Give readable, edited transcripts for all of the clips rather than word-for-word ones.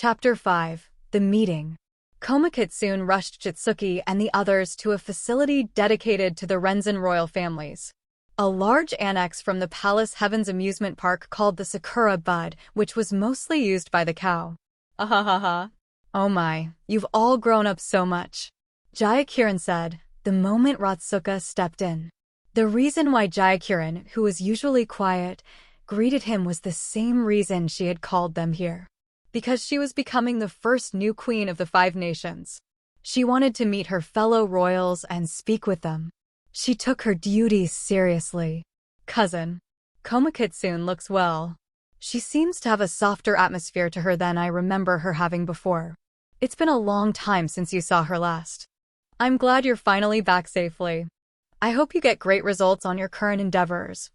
Chapter 5. The Meeting. Komakitsune rushed Jitsuki and the others to a facility dedicated to the Renzin royal families. A large annex from the Palace Heavens amusement park called the Sakura Bud, which was mostly used by the cow. Ahahaha. Oh my, you've all grown up so much, Jayakiran said, the moment Ratsuka stepped in. The reason why Jayakiran, who was usually quiet, greeted him was the same reason she had called them here. Because she was becoming the first new queen of the 5 nations. She wanted to meet her fellow royals and speak with them. She took her duties seriously. Cousin. Komakitsune looks well. She seems to have a softer atmosphere to her than I remember her having before. It's been a long time since you saw her last. I'm glad you're finally back safely. I hope you get great results on your current endeavors.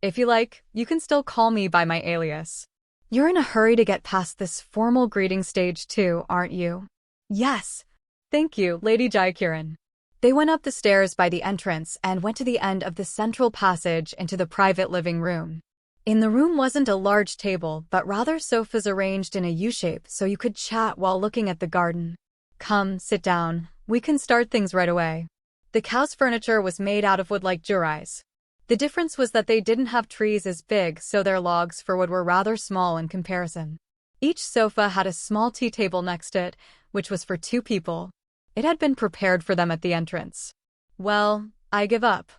If you like, you can still call me by my alias. You're in a hurry to get past this formal greeting stage too, aren't you? Yes. Thank you, Lady Jayakiran. They went up the stairs by the entrance and went to the end of the central passage into the private living room. In the room wasn't a large table, but rather sofas arranged in a U-shape so you could chat while looking at the garden. Come, sit down. We can start things right away. The cow's furniture was made out of wood like jurais. The difference was that they didn't have trees as big, so their logs for wood were rather small in comparison. Each sofa had a small tea table next to it, which was for 2 people. It had been prepared for them at the entrance. Well, I give up.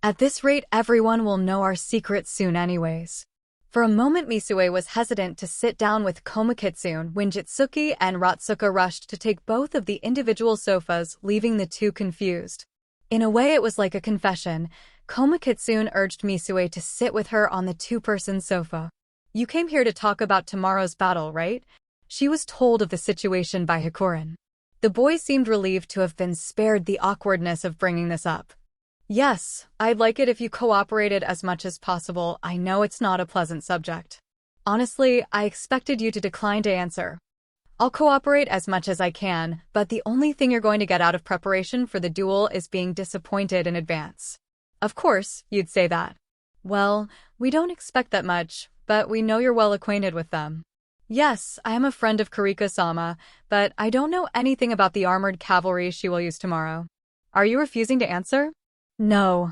At this rate, everyone will know our secret soon anyways. For a moment, Misue was hesitant to sit down with Komakitsune when Jitsuki and Ratsuka rushed to take both of the individual sofas, leaving the 2 confused. In a way, it was like a confession. Komakitsune urged Misue to sit with her on the 2-person sofa. You came here to talk about tomorrow's battle, right? She was told of the situation by Hakurin. The boy seemed relieved to have been spared the awkwardness of bringing this up. Yes, I'd like it if you cooperated as much as possible. I know it's not a pleasant subject. Honestly, I expected you to decline to answer. I'll cooperate as much as I can, but the only thing you're going to get out of preparation for the duel is being disappointed in advance. Of course, you'd say that. Well, we don't expect that much, but we know you're well acquainted with them. Yes, I am a friend of Kariko-sama, but I don't know anything about the armored cavalry she will use tomorrow. Are you refusing to answer? No.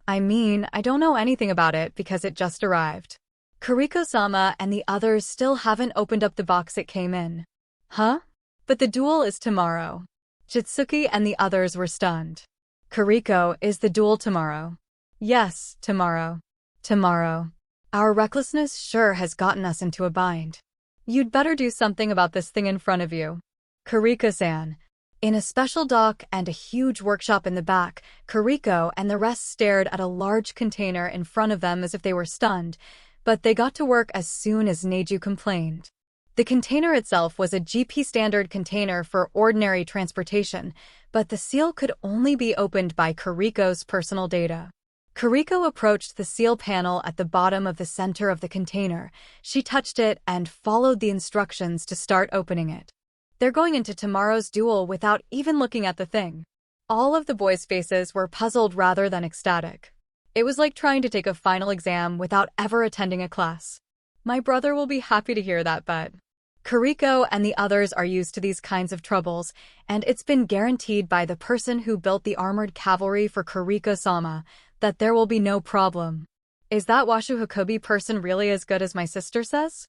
I mean, I don't know anything about it because it just arrived. Kariko-sama and the others still haven't opened up the box it came in. Huh? But the duel is tomorrow. Jitsuki and the others were stunned. Kariko, is the duel tomorrow? Yes, tomorrow. Tomorrow. Our recklessness sure has gotten us into a bind. You'd better do something about this thing in front of you. Kariko-san. In a special dock and a huge workshop in the back, Kariko and the rest stared at a large container in front of them as if they were stunned, but they got to work as soon as Neiju complained. The container itself was a GP standard container for ordinary transportation, but the seal could only be opened by Kariko's personal data. Kariko approached the seal panel at the bottom of the center of the container. She touched it and followed the instructions to start opening it. They're going into tomorrow's duel without even looking at the thing. All of the boys' faces were puzzled rather than ecstatic. It was like trying to take a final exam without ever attending a class. My brother will be happy to hear that, but Kariko and the others are used to these kinds of troubles, and it's been guaranteed by the person who built the armored cavalry for Kariko-sama that there will be no problem. Is that Washu Hakubi person really as good as my sister says?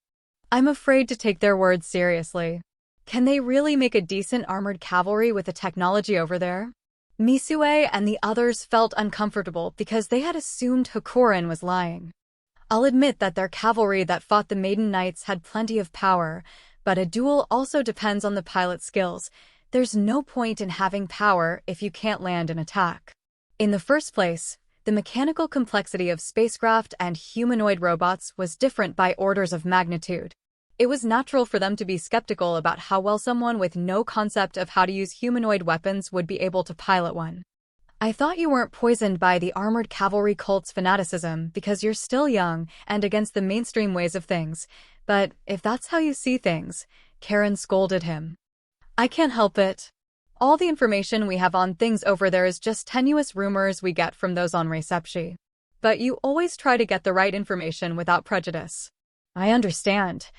I'm afraid to take their words seriously. Can they really make a decent armored cavalry with the technology over there? Misue and the others felt uncomfortable because they had assumed Hakurin was lying. I'll admit that their cavalry that fought the Maiden Knights had plenty of power, but a duel also depends on the pilot's skills. There's no point in having power if you can't land an attack. In the first place, the mechanical complexity of spacecraft and humanoid robots was different by orders of magnitude. It was natural for them to be skeptical about how well someone with no concept of how to use humanoid weapons would be able to pilot one. I thought you weren't poisoned by the armored cavalry cult's fanaticism because you're still young and against the mainstream ways of things, but if that's how you see things, Karen scolded him. I can't help it. All the information we have on things over there is just tenuous rumors we get from those on Reception. But you always try to get the right information without prejudice. I understand.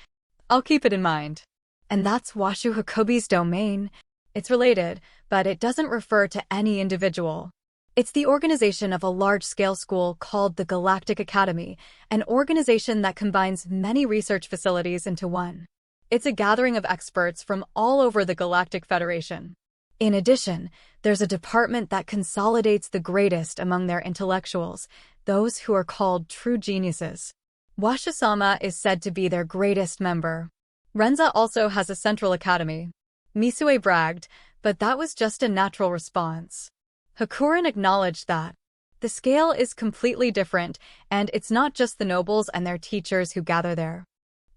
I'll keep it in mind. And that's Washu Hakobi's domain. It's related, but it doesn't refer to any individual. It's the organization of a large-scale school called the Galactic Academy, an organization that combines many research facilities into one. It's a gathering of experts from all over the Galactic Federation. In addition, there's a department that consolidates the greatest among their intellectuals, those who are called true geniuses. Washu-sama is said to be their greatest member. Renza also has a central academy. Misue bragged, but that was just a natural response. Hakurin acknowledged that. The scale is completely different, and it's not just the nobles and their teachers who gather there.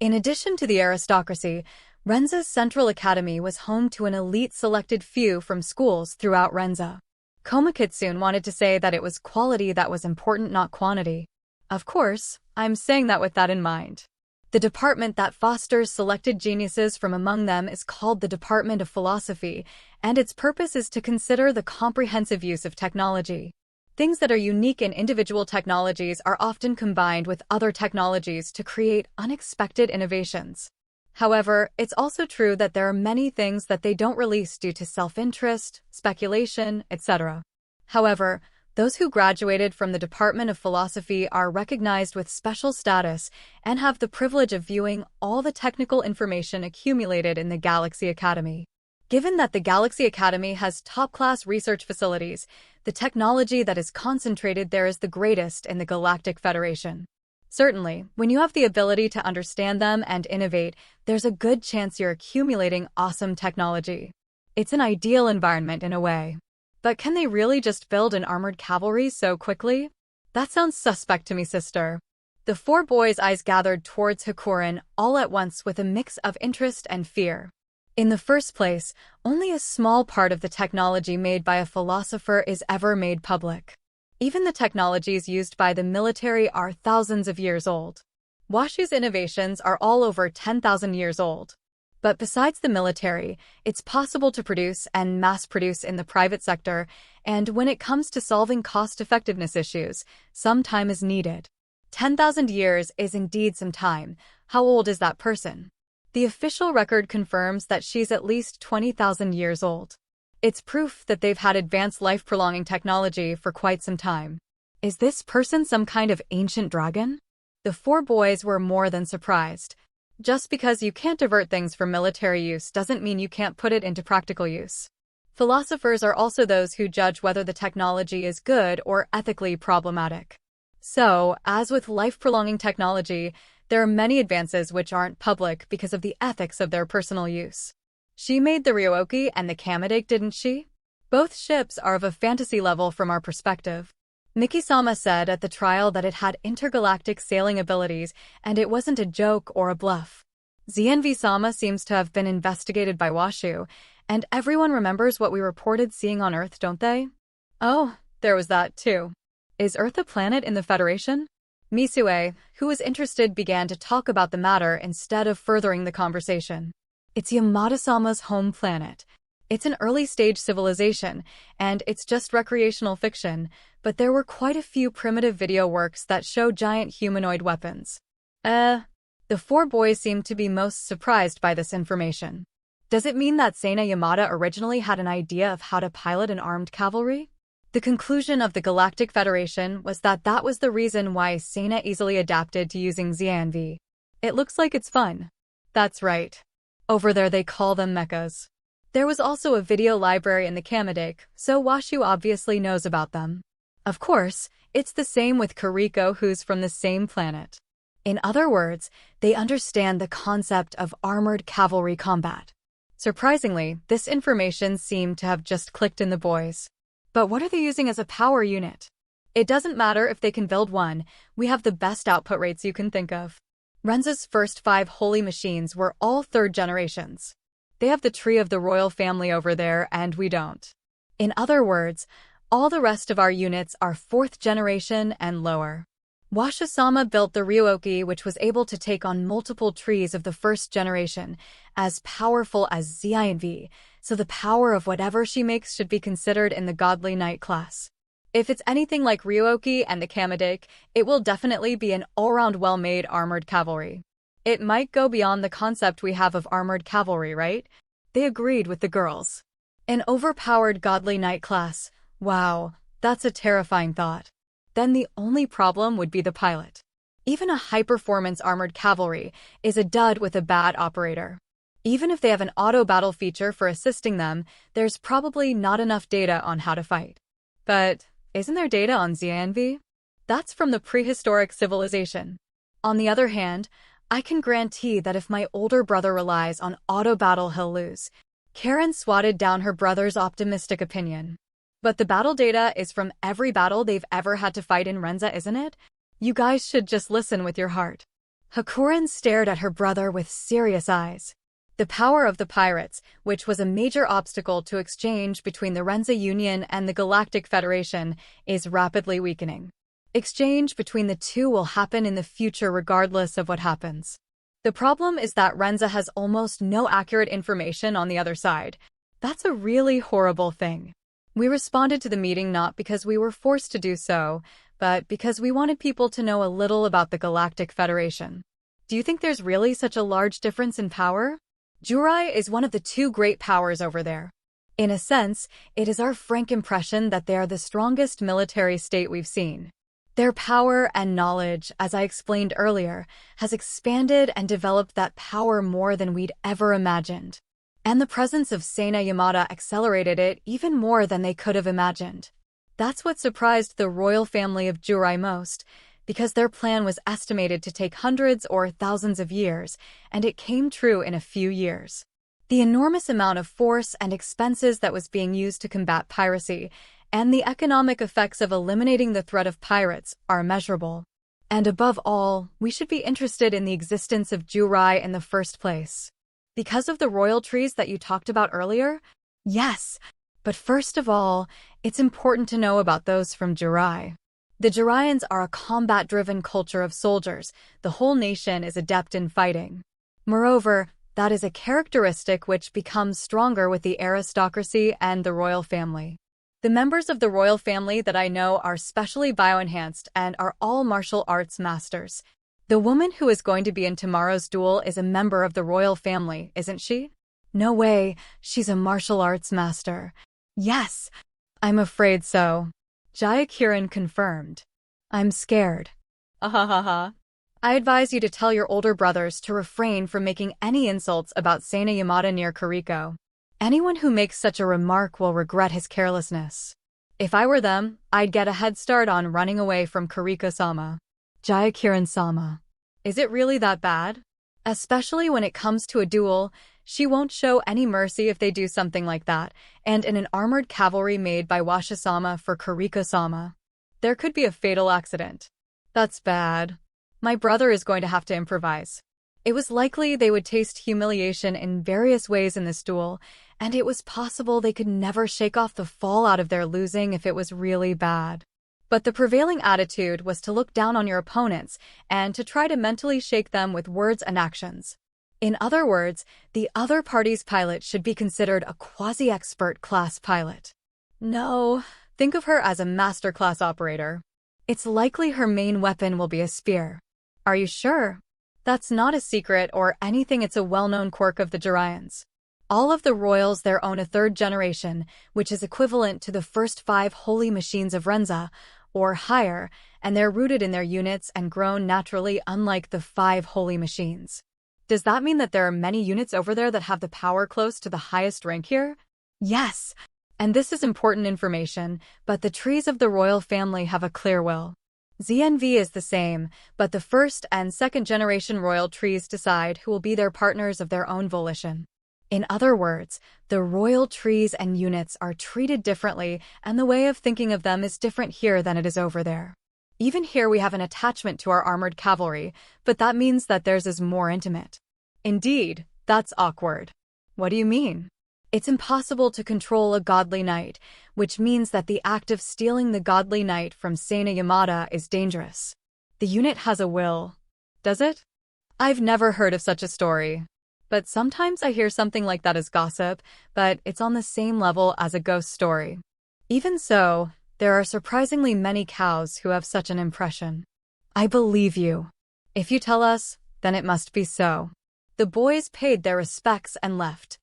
In addition to the aristocracy, Renza's Central Academy was home to an elite selected few from schools throughout Renza. Komakitsune wanted to say that it was quality that was important, not quantity. Of course, I'm saying that with that in mind. The department that fosters selected geniuses from among them is called the Department of Philosophy, and its purpose is to consider the comprehensive use of technology. Things that are unique in individual technologies are often combined with other technologies to create unexpected innovations. However, it's also true that there are many things that they don't release due to self-interest, speculation, etc. However, those who graduated from the Department of Philosophy are recognized with special status and have the privilege of viewing all the technical information accumulated in the Galaxy Academy. Given that the Galaxy Academy has top-class research facilities, the technology that is concentrated there is the greatest in the Galactic Federation. Certainly, when you have the ability to understand them and innovate, there's a good chance you're accumulating awesome technology. It's an ideal environment in a way. But can they really just build an armored cavalry so quickly? That sounds suspect to me, sister. The four boys' eyes gathered towards Hakurin all at once with a mix of interest and fear. In the first place, only a small part of the technology made by a philosopher is ever made public. Even the technologies used by the military are thousands of years old. Washu's innovations are all over 10,000 years old. But besides the military, it's possible to produce and mass-produce in the private sector, and when it comes to solving cost-effectiveness issues, some time is needed. 10,000 years is indeed some time. How old is that person? The official record confirms that she's at least 20,000 years old. It's proof that they've had advanced life-prolonging technology for quite some time. Is this person some kind of ancient dragon? The four boys were more than surprised. Just because you can't divert things from military use doesn't mean you can't put it into practical use. Philosophers are also those who judge whether the technology is good or ethically problematic. So, as with life-prolonging technology, there are many advances which aren't public because of the ethics of their personal use. She made the Ryuoki and the Kamidake, didn't she? Both ships are of a fantasy level from our perspective. Miki-sama said at the trial that it had intergalactic sailing abilities and it wasn't a joke or a bluff. Zenvi-sama seems to have been investigated by Washu, and everyone remembers what we reported seeing on Earth, don't they? Oh, there was that too. Is Earth a planet in the Federation? Misue, who was interested, began to talk about the matter instead of furthering the conversation. It's Yamada-sama's home planet. It's an early-stage civilization, and it's just recreational fiction, but there were quite a few primitive video works that show giant humanoid weapons. The four boys seemed to be most surprised by this information. Does it mean that Seina Yamada originally had an idea of how to pilot an armed cavalry? The conclusion of the Galactic Federation was that that was the reason why Seina easily adapted to using Zenvi. It looks like it's fun. That's right. Over there they call them mechas. There was also a video library in the Kamidake, so Washu obviously knows about them. Of course, it's the same with Kariko, who's from the same planet. In other words, they understand the concept of armored cavalry combat. Surprisingly, this information seemed to have just clicked in the boys. But what are they using as a power unit? It doesn't matter if they can build one, we have the best output rates you can think of. Renza's first 5 holy machines were all 3rd generations. They have the tree of the royal family over there, and we don't. In other words, all the rest of our units are 4th generation and lower. Washu-sama built the Ryuoki, which was able to take on multiple trees of the 1st generation, as powerful as Zenvi, so the power of whatever she makes should be considered in the Godly Knight class. If it's anything like Ryuoki and the Kamidake, it will definitely be an all-round well-made armored cavalry. It might go beyond the concept we have of armored cavalry, right? They agreed with the girls. An overpowered godly knight class. Wow, that's a terrifying thought. Then the only problem would be the pilot. Even a high-performance armored cavalry is a dud with a bad operator. Even if they have an auto-battle feature for assisting them, there's probably not enough data on how to fight. But isn't there data on ZNV? That's from the prehistoric civilization. On the other hand, I can guarantee that if my older brother relies on auto-battle, he'll lose. Karen swatted down her brother's optimistic opinion. But the battle data is from every battle they've ever had to fight in Renza, isn't it? You guys should just listen with your heart. Hakurin stared at her brother with serious eyes. The power of the pirates, which was a major obstacle to exchange between the Renza Union and the Galactic Federation, is rapidly weakening. Exchange between the two will happen in the future regardless of what happens. The problem is that Renza has almost no accurate information on the other side. That's a really horrible thing. We responded to the meeting not because we were forced to do so, but because we wanted people to know a little about the Galactic Federation. Do you think there's really such a large difference in power? Jurai is one of the two great powers over there. In a sense, it is our frank impression that they are the strongest military state we've seen. Their power and knowledge, as I explained earlier, has expanded and developed that power more than we'd ever imagined. And the presence of Seina Yamada accelerated it even more than they could have imagined. That's what surprised the royal family of Jurai most, because their plan was estimated to take hundreds or thousands of years, and it came true in a few years. The enormous amount of force and expenses that was being used to combat piracy, and the economic effects of eliminating the threat of pirates, are measurable. And above all, we should be interested in the existence of Jurai in the first place. Because of the royal trees that you talked about earlier? Yes, but first of all, it's important to know about those from Jurai. The Juraians are a combat-driven culture of soldiers. The whole nation is adept in fighting. Moreover, that is a characteristic which becomes stronger with the aristocracy and the royal family. The members of the royal family that I know are specially bioenhanced and are all martial arts masters. The woman who is going to be in tomorrow's duel is a member of the royal family, isn't she? No way, she's a martial arts master. Yes, I'm afraid so. Jayakiran confirmed. I'm scared. Ahahaha. I advise you to tell your older brothers to refrain from making any insults about Seina Yamada near Kariko. Anyone who makes such a remark will regret his carelessness. If I were them, I'd get a head start on running away from Kariko-sama. Jayakiran-sama. Is it really that bad? Especially when it comes to a duel, she won't show any mercy if they do something like that, and in an armored cavalry made by Washisama for Kariko-sama. There could be a fatal accident. That's bad. My brother is going to have to improvise. It was likely they would taste humiliation in various ways in this duel, and it was possible they could never shake off the fallout of their losing if it was really bad. But the prevailing attitude was to look down on your opponents and to try to mentally shake them with words and actions. In other words, the other party's pilot should be considered a quasi-expert class pilot. No, think of her as a master-class operator. It's likely her main weapon will be a spear. Are you sure? That's not a secret or anything, it's a well-known quirk of the Juraians. All of the royals there own a third generation, which is equivalent to the first 5 holy machines of Renza, or higher, and they're rooted in their units and grown naturally unlike the 5 holy machines. Does that mean that there are many units over there that have the power close to the highest rank here? Yes, and this is important information, but the trees of the royal family have a clear will. ZNV is the same, but the first and second generation royal trees decide who will be their partners of their own volition. In other words, the royal trees and units are treated differently, and the way of thinking of them is different here than it is over there. Even here we have an attachment to our armored cavalry, but that means that theirs is more intimate. Indeed, that's awkward. What do you mean? It's impossible to control a godly knight, which means that the act of stealing the godly knight from Seina Yamada is dangerous. The unit has a will. Does it? I've never heard of such a story. But sometimes I hear something like that as gossip, but it's on the same level as a ghost story. Even so, there are surprisingly many cows who have such an impression. I believe you. If you tell us, Then it must be so. The boys paid their respects and left.